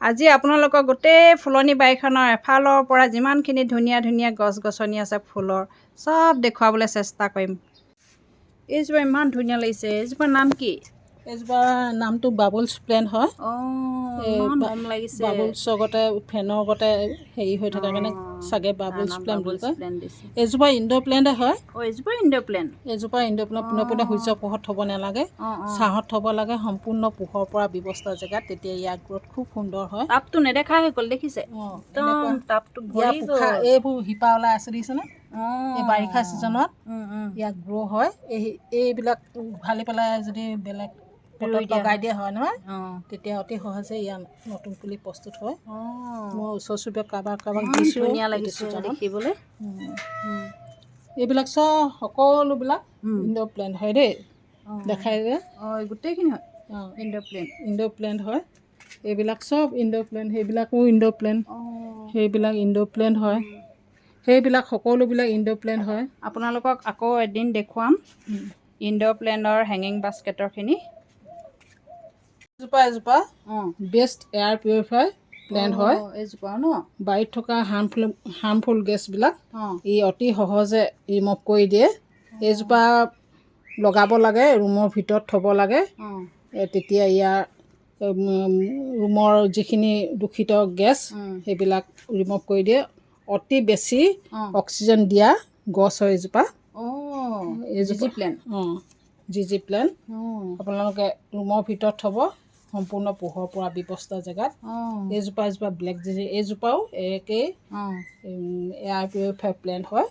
আজি আপোনালোকৰ গোটেই ফুলনি বাৰীখনৰ এফালৰ পৰা যিমানখিনি ধুনীয়া ধুনীয়া গছ গছনি আছে ফুলৰ চব দেখুৱাবলৈ চেষ্টা কৰিম। এইজোপা ইমান ধুনীয়া লাগিছে, এইজোপাৰ নাম কি? এইজোপা নামটো বাবুলছ প্লেণ্ট হয়। ইমান মৰম লাগিছে। বাবুলছৰ গতে ফেনৰ গতে হেৰি হৈ থকা কাৰণে চাগে বাবুলছ প্লেণ্ট বুলি কয়। এইজোপা ইনড'ৰ প্লেণ্টে হয়। এইজোপা ইনড'ৰ প্লেণ্ট। এইজোপা ইনড'ৰ প্লেণ্ট পোনে পোনে সূৰ্য পোহৰত থ'ব নালাগে, ছাঁহত থ'ব লাগে, সম্পূৰ্ণ পোহৰ পৰা ব্যৱস্থা জেগাত, তেতিয়া ইয়াৰ গ্ৰোথ খুব সুন্দৰ হয়। টাবটো নেদেখা হৈ গ'ল দেখিছে? টাবটো ভৰি গ'ল। এইবোৰ শিপা ওলাই আছে দেখিছেনে? এই বাৰিষা ছিজনত ইয়াক গ্ৰ' হয়। এইবিলাক উঘালি পেলাই যদি বেলেগ পটত লগাই দিয়া হয় নহয়, তেতিয়া অতি সহজে ইয়াৰ নতুন পুলি প্ৰস্তুত হয়। মই ওচৰ চুবুৰীয়া কাৰোবাক দিছোঁ। ধুনীয়া লাগিছে দেখিবলৈ। এইবিলাক সকলোবিলাক ইনড'ৰ প্লেণ্ট হয় দেই, দেখাই যে গোটেইখিনি হয় ইনড'ৰ প্লেণ্ট। ইনড'ৰ প্লেণ্ট হয় এইবিলাক চব ইনড'ৰ প্লেণ্ট, সেইবিলাকো ইনড'ৰ প্লেণ্ট, সেইবিলাক ইনড'ৰ প্লেণ্ট হয়, সেইবিলাক সকলোবিলাক ইনড'ৰ প্লেণ্ট হয়। আপোনালোকক আকৌ এদিন দেখুৱাম ইনড'ৰ প্লেণ্টৰ হেঙিং বাস্কেটৰখিনি। এজোপা বেষ্ট এয়াৰ পিউৰিফাই প্লেণ্ট হয়। এইজোপা ন বাৰীত থকা হাৰ্মফুল গেছবিলাক ই অতি সহজে ৰিমভ কৰি দিয়ে। এইজোপা লগাব লাগে, ৰুমৰ ভিতৰত থ'ব লাগে, তেতিয়া ইয়াৰ ৰুমৰ যিখিনি দূষিত গেছ সেইবিলাক ৰিমভ কৰি দিয়ে। অতি বেছি অক্সিজেন দিয়া গছ হয় এইজোপা। এইজোপা প্লেণ্ট জি প্লেণ্ট আপোনালোকে ৰুমৰ ভিতৰত থ'ব, সম্পূৰ্ণ পোহৰ পৰা ব্যৱস্থা জেগাত। এইজোপা ব্লেক জিজি, এইজোপাও একেই এয়াৰ পিউৰিফাই প্লেণ্ট হয়।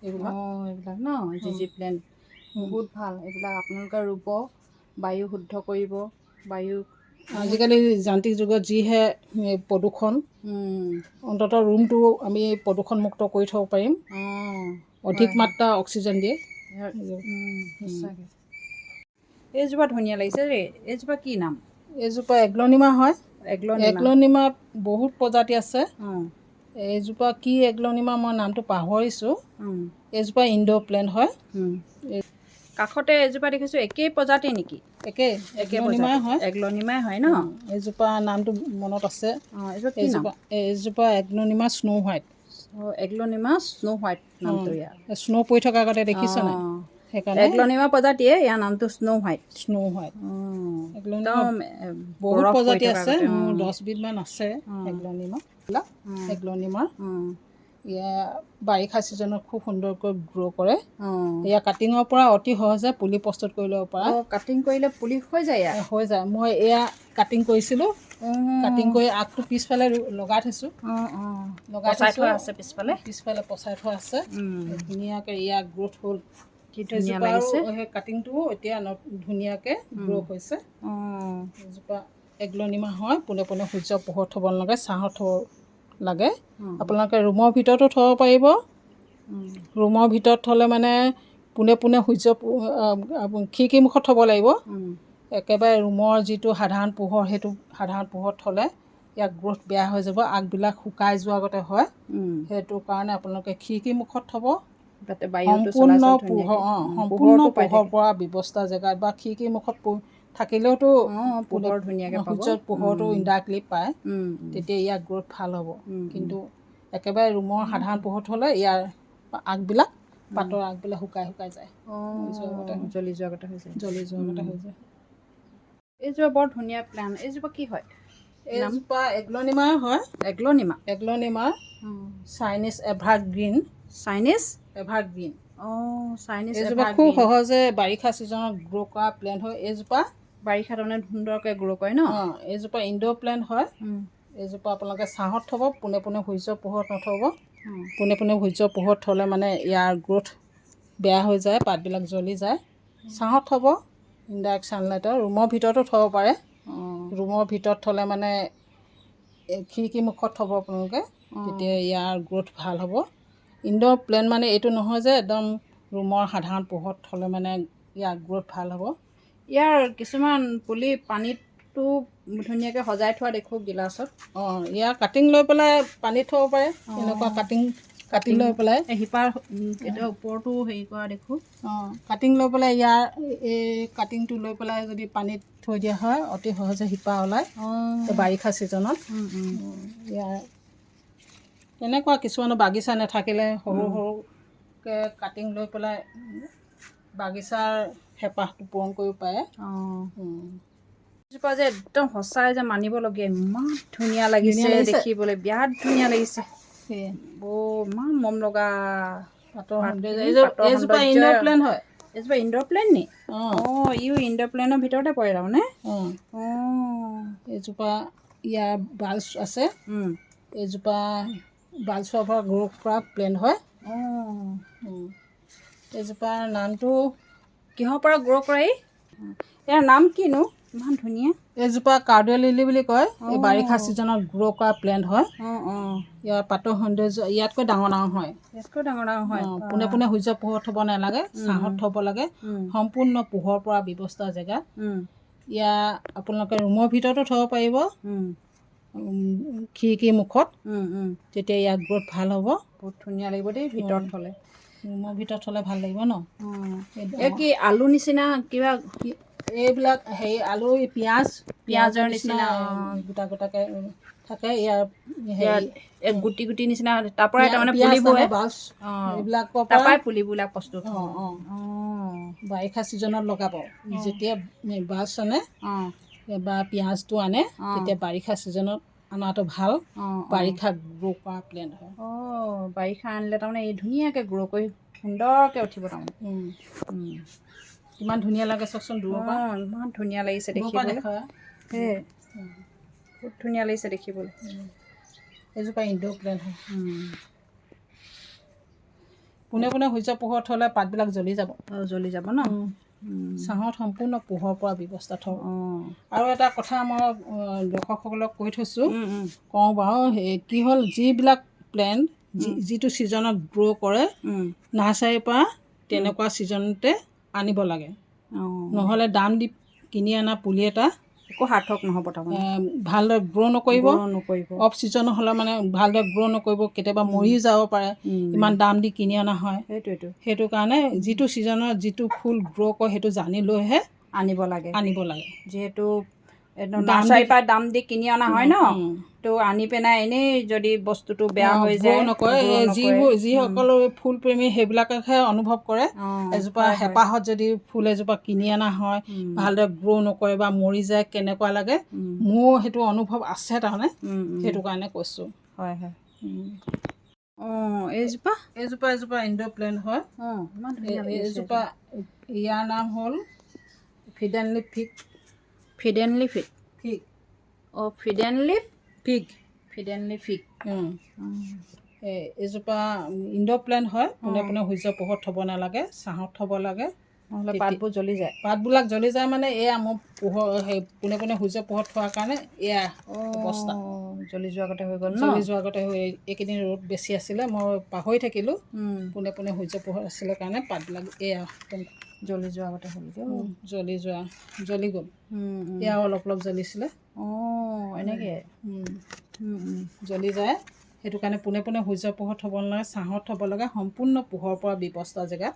এইবিলাক ন জি প্লেণ্ট বহুত ভাল। এইবিলাক আপোনালোকে ৰুব, বায়ু শুদ্ধ কৰিব। বায়ু আজিকালি যান্ত্ৰিক যুগত যিহে প্ৰদূষণ, অন্ততঃ ৰুমটো আমি প্ৰদূষণমুক্ত কৰি থ'ব পাৰিম। অধিক মাত্ৰা অক্সিজেন দিয়ে। এইজোপা ধুনীয়া লাগিছে দেই। এইজোপা কি নাম? এইজোপা এগ্লনিমা হয়। এগ্লনিমা বহুত প্ৰজাতি আছে। এইজোপা কি এগ্লনিমা মই নামটো পাহৰিছোঁ। এইজোপা ইনড'ৰ প্লেণ্ট হয়। কাষতে এজোপা দেখিছোঁ একেই প্ৰজাতি নেকি? একেই এগ্লনিমাই হয়। এগ্লনিমাই হয় ন? এইজোপা নামটো মনত আছে। এইজোপা এগ্লনিমা স্ন' হোৱাইট। এগ্লনিমা স্ন' হোৱাইট নামটো ইয়াৰ। স্ন' পৰি থকা আগতে দেখিছ নাই? সেইকাৰণে এগ্লনিমা প্ৰজাতিয়ে ইয়াৰ নামটো স্ন' হোৱাইট। বহুত প্ৰজাতি আছে, মোৰ 10 বিধমান আছে এগ্লনিমাৰ। ইয়াৰ বাৰিষা ছিজনত খুব সুন্দৰকৈ গ্ৰ' কৰে। ইয়াৰ কাটিঙৰ পৰা অতি সহজে পুলি প্ৰস্তুত কৰি ল'ব পাৰে। কাটিং কৰিলে পুলি হৈ যায়? হৈ যায়। মই এয়া কাটিং কৰিছিলোঁ, কাটিং কৰি আগটো পিছফালে লগাই থৈছোঁ। পিছফালে পচাই থোৱা আছে। ধুনীয়াকৈ ইয়াৰ গ্ৰোথ হ'ল। এজোপা সেই কাটিংটো এতিয়া ধুনীয়াকৈ গ্ৰ' হৈছে। এজোপা এগ্লনিমা হয়। পোনে পোনে সূৰ্য পোহৰত থ'ব নালাগে, ছাঁহত থ'ব লাগে। আপোনালোকে ৰুমৰ ভিতৰতো থ'ব পাৰিব। ৰুমৰ ভিতৰত থ'লে মানে পোনে পোনে খিৰিকীমুখত থ'ব লাগিব। একেবাৰে ৰুমৰ যিটো সাধাৰণ পোহৰ, সেইটো সাধাৰণ পোহৰত থ'লে ইয়াৰ গ্ৰোথ বেয়া হৈ যাব, আগবিলাক শুকাই যোৱাৰ আগতে হয়। সেইটো কাৰণে আপোনালোকে খিৰিকীমুখত থ'ব, সম্পূৰ্ণ পোহৰ পৰা ব্যৱস্থা জেগাত, বা খিৰিকীমুখত থাকিলেওতো সূৰ্যৰ পোহৰটো ইনডাইৰেক্টলি পায়, তেতিয়া ইয়াৰ গ্ৰোথ ভাল হ'ব। কিন্তু একেবাৰে ৰুমৰ সাধাৰণ পোহৰত হ'লে ইয়াৰ আগবিলাক, পাতৰ আগবিলাক শুকাই যায়, জ্বলি যোৱাৰ আগতে হৈ যায়। এইজোপা বৰ ধুনীয়া প্লেণ্ট। এইজোপা কি হয়? এইজোপা এগ্লনিমাৰ হয়। এগ্লনিমাৰ চাইনিজ এভাৰগ্ৰীণ। এইজোপা খুব সহজে বাৰিষা ছিজনত গ্ৰ' কৰা প্লেণ্ট হয়। এইজোপা বাৰিষা তাৰমানে সুন্দৰকৈ গ্ৰ' কৰে ন? এইজোপা ইনড'ৰ প্লেণ্ট হয়। এইজোপা আপোনালোকে ছাঁহত থ'ব, পোনে পোনে সূৰ্যৰ পোহৰত নথ'ব। পোনে পোনে সূৰ্যৰ পোহৰত থ'লে মানে ইয়াৰ গ্ৰোথ বেয়া হৈ যায়, পাতবিলাক জ্বলি যায়। ছাঁহত থ'ব, ইনডাইৰেক্ট ছানলাইটৰ। ৰুমৰ ভিতৰতো থ'ব পাৰে। ৰুমৰ ভিতৰত থ'লে মানে খিৰিকীমুখত থ'ব আপোনালোকে, তেতিয়া ইয়াৰ গ্ৰোথ ভাল হ'ব। ইনড'ৰ প্লেণ্ট মানে এইটো নহয় যে একদম ৰুমৰ সাধাৰণ পোহৰত থ'লে মানে ইয়াৰ গ্ৰোথ ভাল হ'ব। ইয়াৰ কিছুমান পুলি পানীটো ধুনীয়াকৈ সজাই থোৱা দেখোঁ গিলাচত। ইয়াৰ কাটিং লৈ পেলাই পানীত থ'ব পাৰে। এনেকুৱা কাটি লৈ পেলাই এই শিপাৰ কেতিয়াবা ওপৰতো হেৰি কৰা দেখোঁ। কাটিং লৈ পেলাই ইয়াৰ এই কাটিংটো লৈ পেলাই যদি পানীত থৈ দিয়া হয় অতি সহজে শিপা ওলায় বাৰিষা ছিজনত। ইয়াৰ তেনেকুৱা কিছুমানৰ বাগিচা নাথাকিলে সৰু সৰুকৈ কাটিং লৈ পেলাই বাগিচাৰ হেঁপাহটো পূৰণ কৰিব পাৰে। এজোপা যে একদম সঁচাই যে মানিবলগীয়া, ইমান ধুনীয়া লাগিছে দেখিবলৈ, বিৰাট ধুনীয়া লাগিছে। ইমান মৰম লগা এইজোপা ইনডোৰ প্লেণ্ট হয়। এইজোপা ইনডোৰ প্লেণ্ট নি? ইও ইনডোৰ প্লেণ্টৰ ভিতৰতে পৰে তাৰমানে। এইজোপা ইয়াৰ বাল্ছ আছে। এইজোপা বাল্ছৰ পৰা গ্ৰ' কৰা প্লেণ্ট হয়। এইজোপাৰ নামটো কিহৰ পৰা গ্ৰ' কৰে? ইয়াৰ নাম কিনো? ইমান ধুনীয়া। এইজোপা কাৰ্ডিঅ' লিলি বুলি কয়। এই বাৰিষা ছিজনত গ্ৰ' কৰা প্লেণ্ট হয়। ইয়াৰ পাতৰ সৌন্দৰ্য ইয়াতকৈ ডাঙৰ ডাঙৰ হয়। পোনে পোনে সূৰ্য পোহৰত থ'ব নালাগে, ছাঁত থ'ব লাগে। সম্পূৰ্ণ পোহৰ পৰা ব্যৱস্থা জেগাত ইয়াৰ আপোনালোকে ৰুমৰ ভিতৰতো থ'ব পাৰিব, খিৰিকীৰ মুখত। তেতিয়া ইয়াৰ গ্ৰ'থ ভাল হ'ব। বহুত ধুনীয়া লাগিব দেই ভিতৰত থ'লে। ৰুমৰ ভিতৰত থ'লে ভাল লাগিব ন। এই কি আলু নিচিনা কিবা এইবিলাক হেৰি আলু পিঁয়াজৰ নিচিনা গোটা গোটাকৈ থাকে। ইয়াৰ গুটি গুটি নিচিনা তাৰ পৰাই তাৰমানে পুলিবোৰ এইবিলাকৰ পৰাই পুলিবিলাক প্ৰস্তুত। বাৰিষা ছিজনত লগাব। যেতিয়া বাছ আনে বা পিঁয়াজটো আনে তেতিয়া বাৰিষা ছিজনত অনাটো ভাল। বাৰিষা গ্ৰ' কৰা প্লেণ্ট হয়। বাৰিষা আনিলে তাৰমানে এই ধুনীয়াকৈ গ্ৰ' কৰি সুন্দৰকৈ উঠিব তাৰমানে। কিমান ধুনীয়া লাগে চাওকচোন দূৰৰ পৰা। ইমান ধুনীয়া লাগিছে দেখিবলৈ। বহুত ধুনীয়া লাগিছে দেখিবলৈ। এইজোপা ইনডোৰ প্লেণ্ট হয়। পোনে পোনে সূৰ্য পোহৰত থ'লে পাতবিলাক জ্বলি যাব ন। ছাঁত সম্পূৰ্ণ পোহৰ পৰা ব্যৱস্থা থওঁ। আৰু এটা কথা মই দৰ্শকসকলক কৈ থৈছোঁ, কওঁ বাৰু, কি হ'ল যিবিলাক প্লেণ্ট যিটো ছিজনত গ্ৰ' কৰে নাৰ্চাৰীৰ পৰা তেনেকুৱা ছিজনতে আনিব লাগে। নহ'লে দাম দি কিনি অনা পুলি এটা একো সাৰ্থক নহ'ব তাৰমানে। ভালদৰে গ্ৰ' নকৰিব। অফ ছিজন হ'লে মানে ভালদৰে গ্ৰ' নকৰিব, কেতিয়াবা মৰিও যাব পাৰে। ইমান দাম দি কিনি অনা হয়। সেইটো কাৰণে যিটো ছিজনত যিটো ফুল গ্ৰ' কৰে সেইটো জানি লৈহে আনিব লাগে। যিহেতু নাৰ্চাৰীৰ পৰা দাম দি কিনি অনা হয় ন, তো আনি পেলাই এনেই যদি বস্তুটো বেয়া হৈ যায় নকৰে। যিসকলৰ ফুল প্ৰেমী সেইবিলাকহে অনুভৱ কৰে। এজোপা হেঁপাহত যদি ফুল এজোপা কিনি অনা হয় ভালদৰে গ্ৰ' নকৰে বা মৰি যায় কেনেকুৱা লাগে, মোৰ সেইটো অনুভৱ আছে তাৰমানে। সেইটো কাৰণে কৈছোঁ। এইজোপা ইনডোৰ প্লেণ্ট হয়। এইজোপা ইয়াৰ নাম হ'ল ফিডেনলি ফিগ। এইজোপা ইনডোৰ প্লেণ্ট হয়। পোনে পোনে সূৰ্য পোহৰত থ'ব নালাগে, ছাঁত থ'ব লাগে। নহ'লে পাতবোৰ জ্বলি যায়। পাতবিলাক জ্বলি যায় মানে এয়া মোৰ পোহৰ সেই পোনে পোনে সূৰ্য পোহৰত থোৱাৰ কাৰণে এয়া অৱস্থা। জ্বলি যোৱাৰ আগতে হৈ গ'ল। জ্বলি যোৱাৰ আগতে এইকেইদিন ৰ'দ বেছি আছিলে, মই পাহৰি থাকিলোঁ। পোনে পোনে সূৰ্য পোহৰ আছিলে কাৰণে পাতবিলাক এয়া জ্বলি যোৱাৰ আগতে হ'ল। জ্বলি গ'ল। এয়াও অলপ অলপ জ্বলিছিলে। এনেকৈ জ্বলি যায়। সেইটো কাৰণে পোনে পোনে সূৰ্য পোহৰত থ'ব নালাগে, ছাঁত থ'ব লাগে। সম্পূৰ্ণ পোহৰ পৰা ব্যৱস্থা জেগাত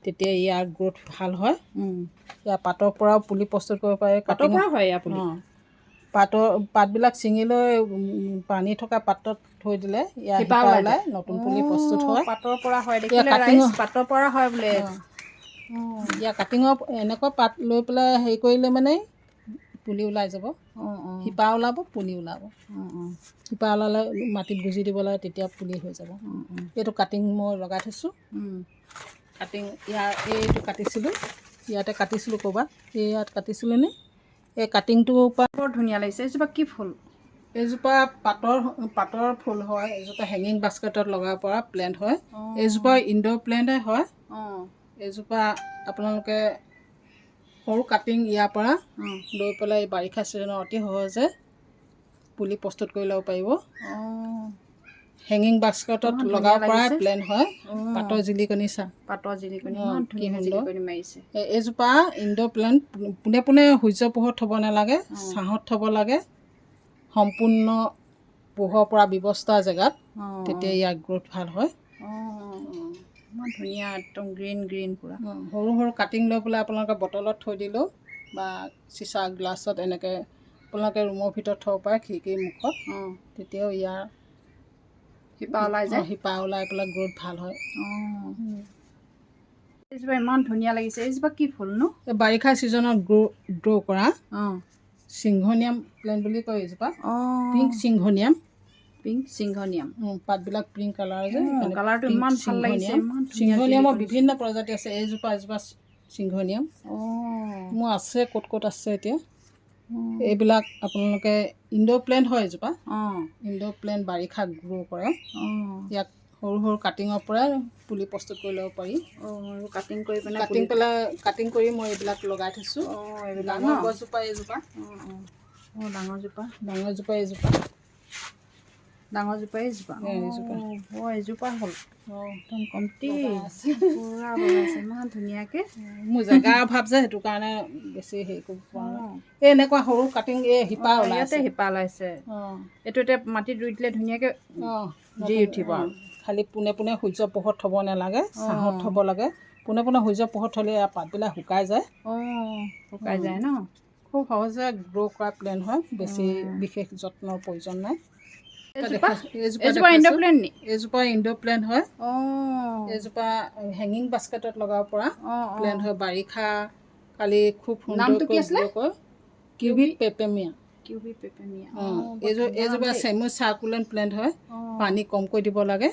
তেতিয়া ইয়াৰ গ্ৰ'থ ভাল হয়। ইয়াৰ পাতৰ পৰাও পুলি প্ৰস্তুত কৰিব পাৰে। পাতবিলাক ছিঙি লৈ পানী থকা পাত্ৰত থৈ দিলে ইয়াৰ শিপা ওলাই নতুন পুলি প্ৰস্তুত হয়। পাতৰ পৰা হয় বোলে। ইয়াৰ কাটিঙৰ এনেকুৱা পাত লৈ পেলাই হেৰি কৰিলে মানে পুলি ওলাই যাব। শিপা ওলাব, পুলি ওলাব। শিপা ওলালে মাটিত গুজি দিব লাগে, তেতিয়া পুলি হৈ যাব। এইটো কাটিং মই লগাই থৈছোঁ। কাটিং এইটো কাটিছিলোঁ, ইয়াতে কাটিছিলোঁ ক'ৰবাত, ইয়াত কাটিছিলোঁ নি। এই কাটিংটোৰ পৰা বৰ ধুনীয়া লাগিছে। এইজোপা কি ফুল? এইজোপা পাতৰ ফুল হয়। এইজোপা হেঙিং বাস্কেটত লগাব পৰা প্লেণ্ট হয়। এইজোপা ইনডোৰ প্লেণ্টে হয়। এইজোপা আপোনালোকে সৰু কাটিং ইয়াৰ পৰা লৈ পেলাই বাৰিষা ছিজনত অতি সহজে পুলি প্ৰস্তুত কৰি ল'ব পাৰিব। হেঙিং বাস্কেটত লগাব পৰা প্লেণ্ট হয়। পাতৰ জিলিকনি মাৰিছে। এইজোপা ইনডোৰ প্লেণ্ট পোনে পোনে সূৰ্য পোহৰত থ'ব নালাগে, ছাঁত থ'ব লাগে। সম্পূৰ্ণ পোহৰ পৰা ব্যৱস্থা জেগাত তেতিয়া ইয়াৰ গ্ৰ'থ ভাল হয়। ইমান ধুনীয়া একদম গ্ৰীণ গ্ৰীণ পূৰা। সৰু সৰু কাটিং লৈ পেলাই আপোনালোকে বটলত থৈ দিলেও বা চিচা গ্লাছত এনেকৈ আপোনালোকে ৰুমৰ ভিতৰত থ'ব পাৰে খিৰিকীৰ মুখত। তেতিয়াও ইয়াৰ শিপা ওলাই যায়, শিপা ওলাই পেলাই গ্ৰ'থ ভাল হয়। এইজোপা ইমান ধুনীয়া লাগিছে। এইজোপা কি ফুলনো? এই বাৰিষা ছিজনত গ্ৰ' কৰা সিংহনিয়াম প্লেণ্ট বুলি কয় এইজোপা। পিংক সিংহনিয়াম। পিংক সিংহনিয়াম। পাতবিলাক পিংক কালাৰ যে, কালাৰটো ইমান ভাল লাগিছে। সিংহনিয়ামৰ বিভিন্ন প্ৰজাতি আছে। এজোপা সিংহনিয়াম মোৰ আছে, ক'ত ক'ত আছে এতিয়া। এইবিলাক আপোনালোকে ইনড'ৰ প্লেণ্ট হয় এজোপা। ইনড'ৰ প্লেণ্ট বাৰিষা গ্ৰ' কৰে। ইয়াক সৰু সৰু কাটিঙৰ পৰাই পুলি প্ৰস্তুত কৰি ল'ব পাৰি। কাটিং কৰি মই এইবিলাক লগাই থৈছোঁ। এইবিলাক ডাঙৰ গছজোপা এইজোপা। ডাঙৰজোপা এইজোপা। এজোপা হ'ল একদম কমটি পূৰা বগাইছে ইমান ধুনীয়াকৈ। মোৰ জেগাৰ অভাৱ যে, সেইটো কাৰণে বেছি হেৰি কৰিব পৰা নাই। এই এনেকুৱা সৰু কাটিং এই শিপা ওলাইছে। শিপা ওলাইছে। এইটো এতিয়া মাটিত ৰুই দিলে ধুনীয়াকৈ জুই উঠিব। খালি পোনে পোনে সূৰ্য পোহৰত থ'ব নালাগে, ছাঁত থ'ব লাগে। পোনে পোনে সূৰ্য পোহৰত থ'লে ইয়াৰ পাতবিলাক শুকাই যায়। শুকাই যায় ন। খুব সহজে গ্ৰ' কৰা প্লেণ্ট হয়, বেছি বিশেষ যত্নৰ প্ৰয়োজন নাই। এইজোপা ইনড'ৰ প্লেণ্ট হয়। এইজোপা হেঙিং বাস্কেটত লগাব পৰা প্লেণ্ট হয়। বাৰিষা কালি খুব সুন্দৰকৈ কিউবিক পেপেমিয়া। এইজোপা চেমি চাৰ্কুলেণ্ট প্লেণ্ট হয়। পানী কমকৈ দিব লাগে।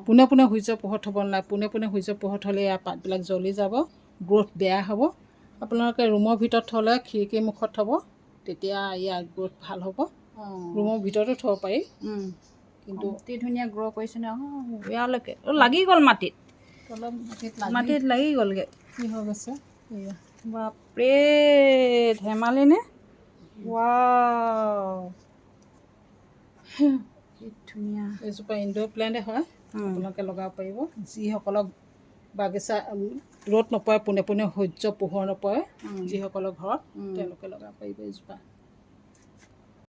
পোনে পোনে সূৰ্য পোহৰত থ'ব নালাগে। পোনে পোনে সূৰ্য পোহৰত থ'লে ইয়াৰ পাতবিলাক জ্বলি যাব, গ্ৰ'থ বেয়া হ'ব। আপোনালোকে ৰুমৰ ভিতৰত থ'লে খিৰিকীৰ মুখত থ'ব, তেতিয়া ইয়াৰ গ্ৰ'থ ভাল হ'ব। ৰুমৰ ভিতৰতো থ'ব পাৰি, কিন্তু অতি ধুনীয়া গ্ৰ' কৰিছে ন। ইয়ালৈকে লাগি গ'ল মাটিত, মাটিত লাগি গ'লগৈ। কি হৈ গৈছে বাপৰে, ধেমালি নে? ৱাও, কি ধুনীয়া। এইজোপা ইনড'ৰ প্লেণ্টে হয়, আপোনালোকে লগাব পাৰিব। যিসকলক বাগিচা ৰ'দ নপৰে, পোনে পোনে সূৰ্য পোহৰ নপৰে, যিসকলৰ ঘৰত, তেওঁলোকে লগাব পাৰিব এইজোপা।